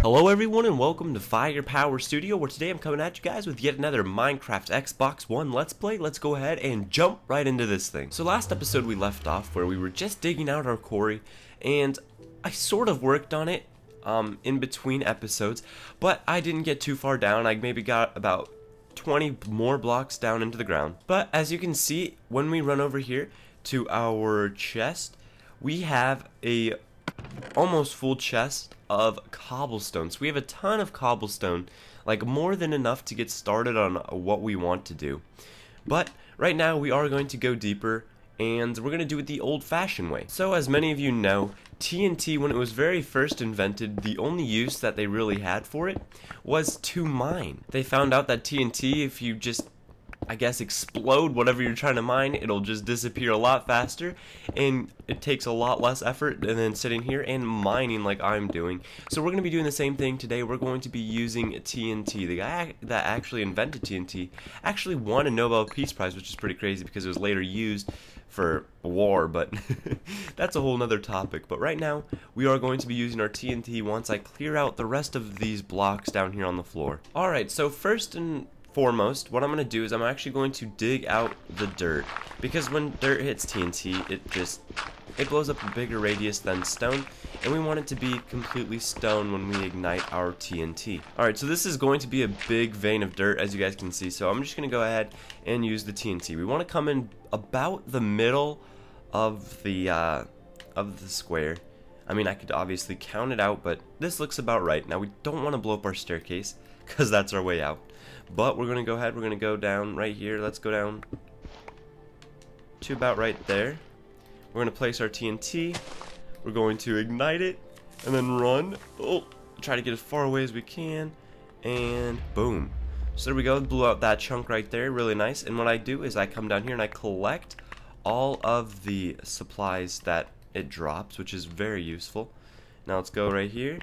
Hello everyone and welcome to Firepower Studio, where today I'm coming at you guys with yet another Minecraft Xbox One Let's Play. Let's go ahead and jump right into this thing. So last episode we left off where we were just digging out our quarry, and I sort of worked on it in between episodes, but I didn't get too far down. I maybe got about 20 more blocks down into the ground. But as you can see, when we run over here to our chest, we have a almost full chest of cobblestone. So we have a ton of cobblestone, like more than enough to get started on what we want to do. But right now we are going to go deeper, and we're going to do it the old-fashioned way. So as many of you know, TNT, when it was very first invented, the only use that they really had for it was to mine. They found out that TNT, if you just, I guess, explode whatever you're trying to mine, it'll just disappear a lot faster, and it takes a lot less effort than sitting here and mining like I'm doing. So we're going to be doing the same thing today. We're going to be using TNT. The guy that actually invented TNT actually won a Nobel Peace Prize, which is pretty crazy because it was later used for war, but that's a whole nother topic. But right now we are going to be using our TNT once I clear out the rest of these blocks down here on the floor. Alright, so first and foremost, what I'm going to do is I'm actually going to dig out the dirt, because when dirt hits TNT, it blows up a bigger radius than stone, and we want it to be completely stone when we ignite our TNT. Alright, so this is going to be a big vein of dirt, as you guys can see, so I'm just going to go ahead and use the TNT. We want to come in about the middle of the square. I mean, I could obviously count it out, but this looks about right. Now, we don't want to blow up our staircase, because that's our way out. But we're going to go ahead, we're going to go down right here. Let's go down to about right there. We're going to place our TNT. We're going to ignite it and then run. Oh, try to get as far away as we can. And boom. So there we go, blew out that chunk right there, really nice. And what I do is I come down here and I collect all of the supplies that it drops, which is very useful. Now let's go right here.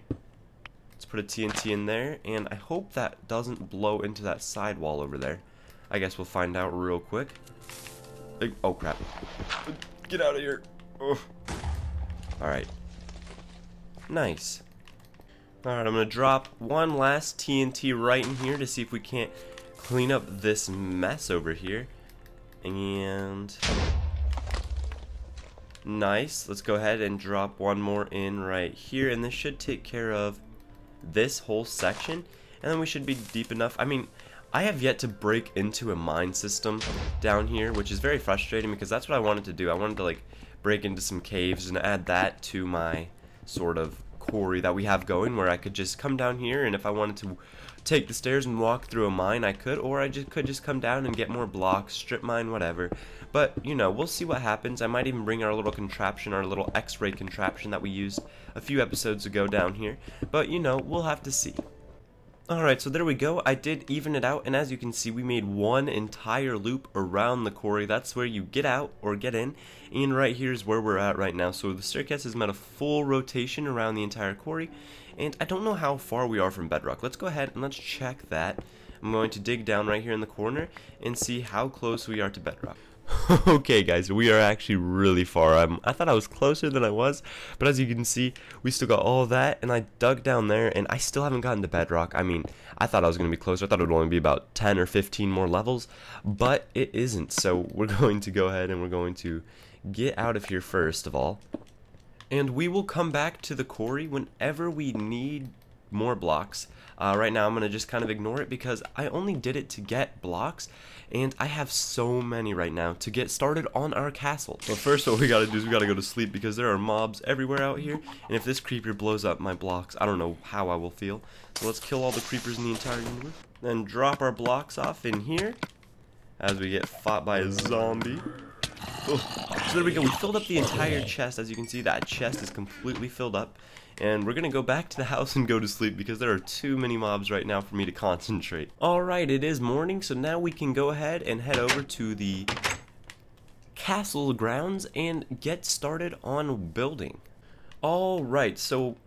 Let's put a TNT in there, and I hope that doesn't blow into that side wall over there. I guess we'll find out real quick. Oh crap. Get out of here. Oh. Alright. Nice. Alright, I'm going to drop one last TNT right in here to see if we can't clean up this mess over here. And nice. Let's go ahead and drop one more in right here, and this should take care of this whole section, and then we should be deep enough. I mean, I have yet to break into a mine system down here, which is very frustrating because that's what I wanted to do. I wanted to like break into some caves and add that to my sort of quarry that we have going, where I could just come down here, and if I wanted to take the stairs and walk through a mine, I could, or I could just come down and get more blocks, strip mine, whatever. But, you know, we'll see what happens. I might even bring our little contraption, our little X-ray contraption that we used a few episodes ago down here. But, you know, we'll have to see. Alright, so there we go. I did even it out, and as you can see, we made one entire loop around the quarry. That's where you get out or get in, and right here is where we're at right now. So the staircase has made a full rotation around the entire quarry, and I don't know how far we are from bedrock. Let's go ahead and let's check that. I'm going to dig down right here in the corner and see how close we are to bedrock. Okay guys, we are actually really far. I thought I was closer than I was, but as you can see, we still got all that, and I dug down there, and I still haven't gotten to bedrock. I mean, I thought I was going to be closer. I thought it would only be about 10 or 15 more levels, but it isn't. So we're going to go ahead and we're going to get out of here first of all, and we will come back to the quarry whenever we need more blocks. Right now I'm going to just kind of ignore it because I only did it to get blocks, and I have so many right now to get started on our castle. But first what we gotta do is we gotta go to sleep because there are mobs everywhere out here, and if this creeper blows up my blocks, I don't know how I will feel. So let's kill all the creepers in the entire universe, then drop our blocks off in here as we get fought by a zombie. Oh. So there we go, we filled up the entire chest. As you can see, that chest is completely filled up, and we're gonna go back to the house and go to sleep because there are too many mobs right now for me to concentrate. Alright, it is morning, so now we can go ahead and head over to the castle grounds and get started on building. Alright, so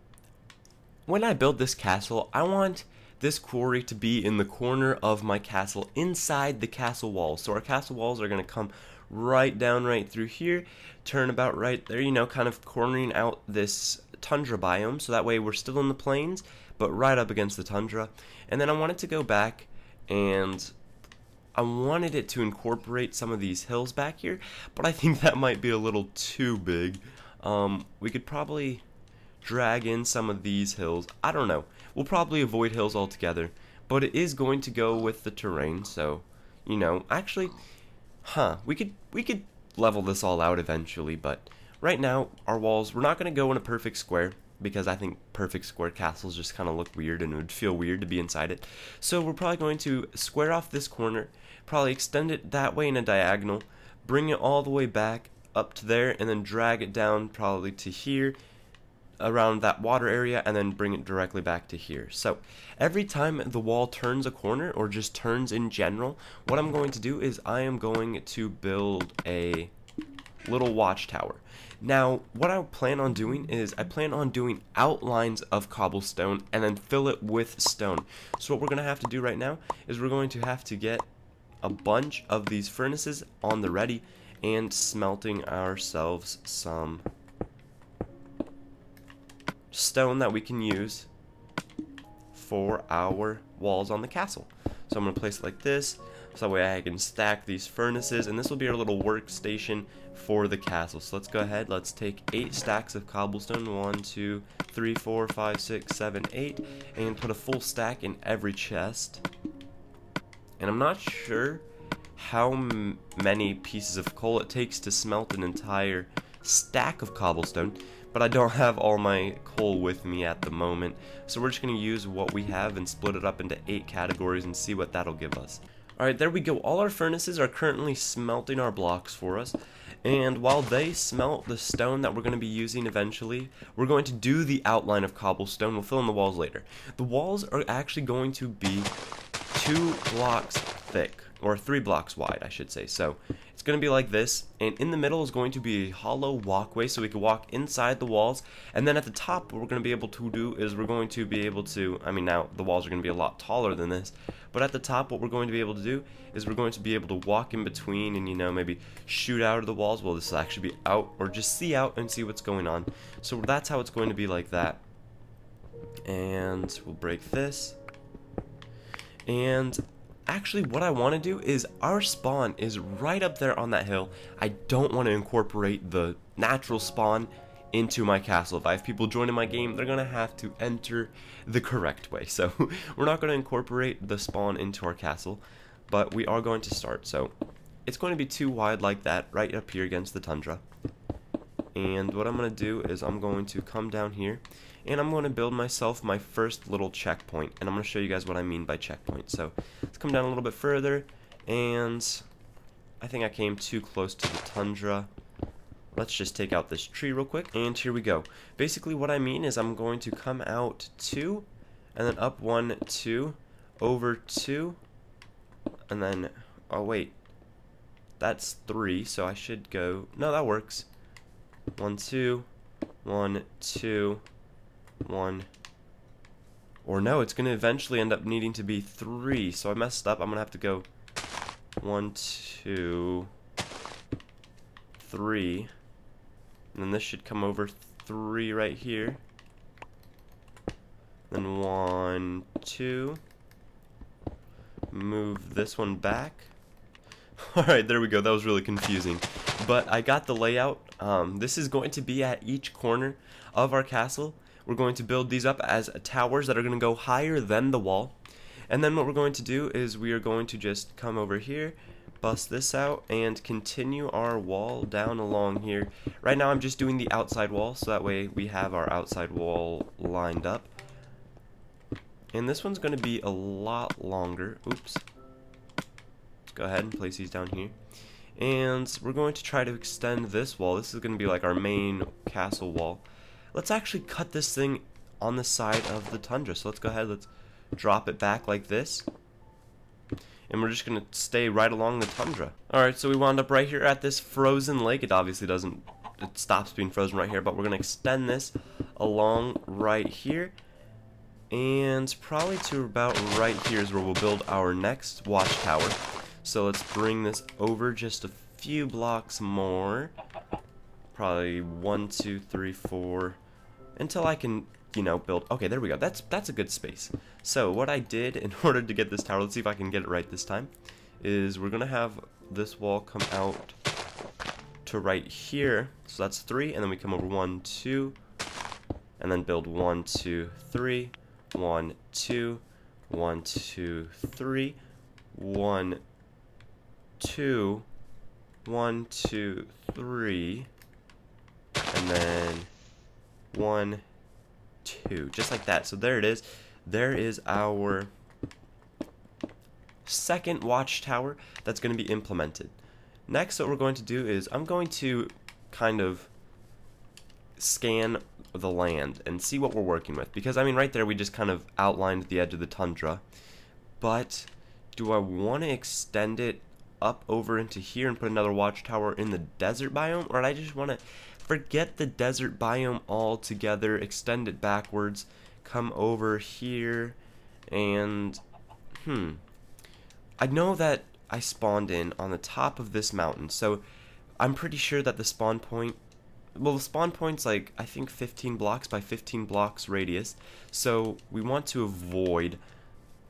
when I build this castle, I want this quarry to be in the corner of my castle, inside the castle walls. So our castle walls are going to come right down right through here, turn about right there, you know, kind of cornering out this tundra biome, so that way we're still in the plains, but right up against the tundra. And then I wanted to go back, and I wanted it to incorporate some of these hills back here, but I think that might be a little too big. We could probably drag in some of these hills. I don't know. We'll probably avoid hills altogether, but it is going to go with the terrain, so, you know, actually, we could level this all out eventually, but right now, our walls, we're not going to go in a perfect square, because I think perfect square castles just kind of look weird, and it would feel weird to be inside it. So we're probably going to square off this corner, probably extend it that way in a diagonal, bring it all the way back up to there, and then drag it down probably to here, around that water area, and then bring it directly back to here. So every time the wall turns a corner, or just turns in general, what I'm going to do is I am going to build a little watchtower. Now, what I plan on doing is I plan on doing outlines of cobblestone and then fill it with stone. So what we're going to have to do right now is we're going to have to get a bunch of these furnaces on the ready and smelting ourselves some stone that we can use for our walls on the castle. So I'm going to place it like this, so that way I can stack these furnaces, and this will be our little workstation for the castle. So let's go ahead, let's take 8 stacks of cobblestone, 1, 2, 3, 4, 5, 6, 7, 8, and put a full stack in every chest. And I'm not sure how many pieces of coal it takes to smelt an entire stack of cobblestone, but I don't have all my coal with me at the moment, so we're just going to use what we have and split it up into 8 categories and see what that'll give us. Alright, there we go. All our furnaces are currently smelting our blocks for us, and while they smelt the stone that we're going to be using eventually, we're going to do the outline of cobblestone. We'll fill in the walls later. The walls are actually going to be 2 blocks thick, or 3 blocks wide, I should say. So it's going to be like this, and in the middle is going to be a hollow walkway so we can walk inside the walls, and then at the top what we're going to be able to do is we're going to be able to, I mean, now the walls are going to be a lot taller than this, but at the top what we're going to be able to do is we're going to be able to walk in between and, you know, maybe shoot out of the walls. Well, this will actually be out, or just see out and see what's going on. So that's how it's going to be, like that. And we'll break this, and actually what I want to do is our spawn is right up there on that hill. I don't want to incorporate the natural spawn into my castle. If I have people joining my game, they're going to have to enter the correct way. So we're not going to incorporate the spawn into our castle, but we are going to start. So it's going to be too wide like that, right up here against the tundra. And what I'm going to do is I'm going to come down here, and I'm going to build myself my first little checkpoint, and I'm going to show you guys what I mean by checkpoint. So let's come down a little bit further, and I think I came too close to the tundra. Let's just take out this tree real quick, and here we go. Basically what I mean is I'm going to come out 2, and then up 1, 2, over 2, and then, oh wait, that's 3, so I should go, no, that works. 1, 2, 1, 2, 1, or no, it's going to eventually end up needing to be 3, so I messed up. I'm going to have to go 1, 2, 3, and then this should come over 3 right here, then 1, 2, move this one back. Alright, there we go. That was really confusing, but I got the layout. This is going to be at each corner of our castle. We're going to build these up as towers that are going to go higher than the wall, and then what we're going to do is we are going to just come over here, bust this out, and continue our wall down along here. Right now I'm just doing the outside wall, so that way we have our outside wall lined up, and this one's going to be a lot longer. Oops. Go ahead and place these down here, and we're going to try to extend this wall. This is going to be like our main castle wall. Let's actually cut this thing on the side of the tundra, so let's go ahead, let's drop it back like this, and we're just going to stay right along the tundra. Alright, so we wound up right here at this frozen lake. It obviously doesn't, it stops being frozen right here, but we're going to extend this along right here, and probably to about right here is where we'll build our next watchtower. So let's bring this over just a few blocks more. Probably 1, 2, 3, 4, until I can, you know, build. Okay, there we go. That's a good space. So what I did in order to get this tower, let's see if I can get it right this time, is we're gonna have this wall come out to right here. So that's 3, and then we come over 1, 2, and then build 1, 2, 3, 1, 2, 1, 2, 3, 1, 2, 1, 2, 3, and then 1, 2, just like that. So there it is. There is our second watchtower that's going to be implemented. Next, what we're going to do is I'm going to kind of scan the land and see what we're working with, because I mean right there we just kind of outlined the edge of the tundra, but do I want to extend it up over into here and put another watchtower in the desert biome, or do I just want to forget the desert biome altogether, extend it backwards, come over here, and I know that I spawned in on the top of this mountain, so I'm pretty sure that the spawn point, well, the spawn point's like, I think 15 blocks by 15 blocks radius, so we want to avoid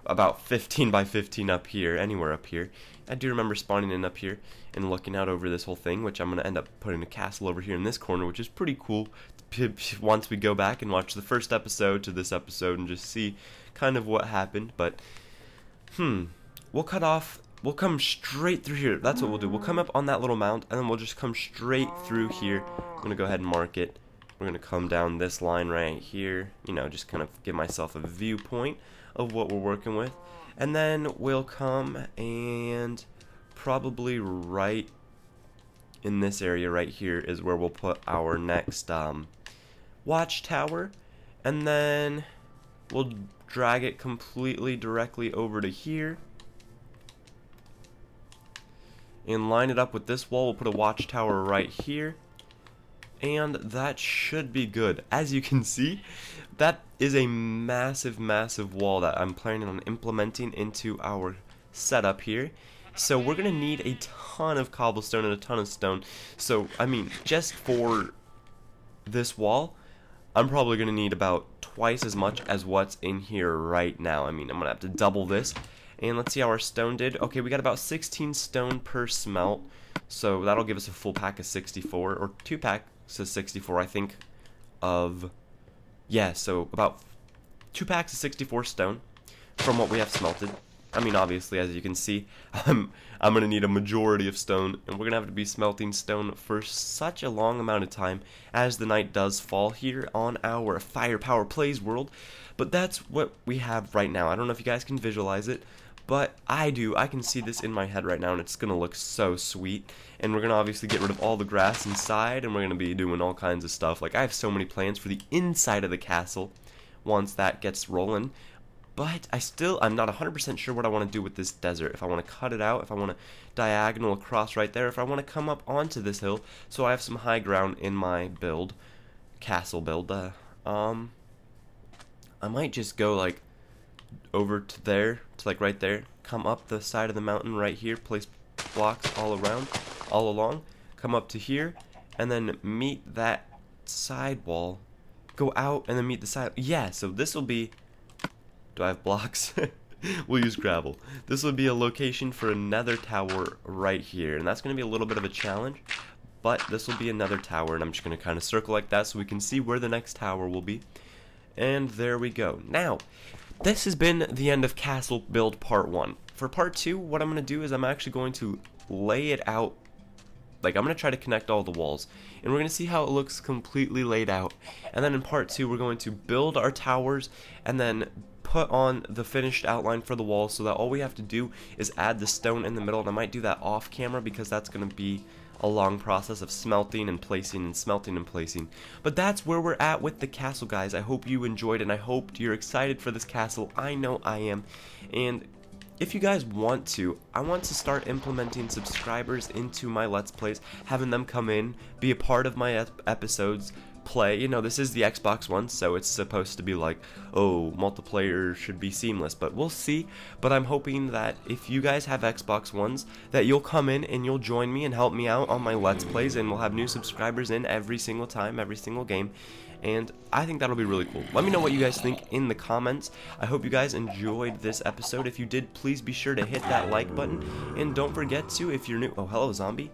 about 15 by 15 up here, anywhere up here. I do remember spawning in up here and looking out over this whole thing, which I'm going to end up putting a castle over here in this corner, which is pretty cool once we go back and watch the first episode to this episode and just see kind of what happened. But we'll cut off, we'll come straight through here. That's what we'll do. We'll come up on that little mount, and then we'll just come straight through here. I'm going to go ahead and mark it. We're going to come down this line right here, you know, just kind of give myself a viewpoint of what we're working with. And then we'll come and probably right in this area right here is where we'll put our next watchtower, and then we'll drag it completely directly over to here and line it up with this wall. We'll put a watchtower right here, and that should be good. As you can see, that is a massive wall that I'm planning on implementing into our setup here. So we're gonna need a ton of cobblestone and a ton of stone. So I mean, just for this wall, I'm probably gonna need about twice as much as what's in here right now. I mean, I'm gonna have to double this. And let's see how our stone did. Okay, we got about 16 stone per smelt, so that'll give us a full pack of 64, or 2 packs of 64, I think, of, yeah, so about 2 packs of 64 stone from what we have smelted. I mean, obviously, as you can see, I'm going to need a majority of stone, and we're going to have to be smelting stone for such a long amount of time as the night does fall here on our Firepower Plays world. But that's what we have right now. I don't know if you guys can visualize it, but I do. I can see this in my head right now, and it's going to look so sweet. And we're going to obviously get rid of all the grass inside, and we're going to be doing all kinds of stuff. Like, I have so many plans for the inside of the castle once that gets rolling. But I'm not 100% sure what I want to do with this desert. If I want to cut it out, if I want to diagonal across right there, if I want to come up onto this hill, so I have some high ground in my build, castle build. I might just go like over to there, to like right there, come up the side of the mountain right here, place blocks all around, all along, come up to here, and then meet that side wall, go out, and then meet the side. Yeah, so this will be. Do I have blocks? We'll use gravel. This would be a location for another tower right here, and that's going to be a little bit of a challenge, but this will be another tower, and I'm just going to kind of circle like that so we can see where the next tower will be. And there we go. Now, this has been the end of Castle Build Part 1. For Part 2, what I'm going to do is I'm actually going to lay it out. Like, I'm going to try to connect all the walls, and we're going to see how it looks completely laid out. And then in Part 2, we're going to build our towers, and then put on the finished outline for the wall, so that all we have to do is add the stone in the middle. And I might do that off camera because that's going to be a long process of smelting and placing and smelting and placing. But that's where we're at with the castle, guys. I hope you enjoyed, and I hope you're excited for this castle. I know I am. And if you guys want to, I want to start implementing subscribers into my Let's Plays, having them come in, be a part of my episodes, play. You know, this is the Xbox One, so it's supposed to be like, oh, multiplayer should be seamless, but we'll see. But I'm hoping that if you guys have Xbox Ones, that you'll come in and you'll join me and help me out on my Let's Plays, and we'll have new subscribers in every single time, every single game. and I think that'll be really cool. Let me know what you guys think in the comments. I hope you guys enjoyed this episode. If you did, please be sure to hit that like button, and don't forget to, if you're new, oh hello zombie.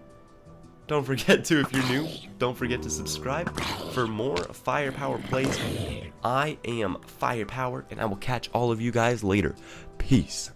Don't forget to, if you're new, don't forget to subscribe for more Firepower plays. I am Firepower, and I will catch all of you guys later. Peace.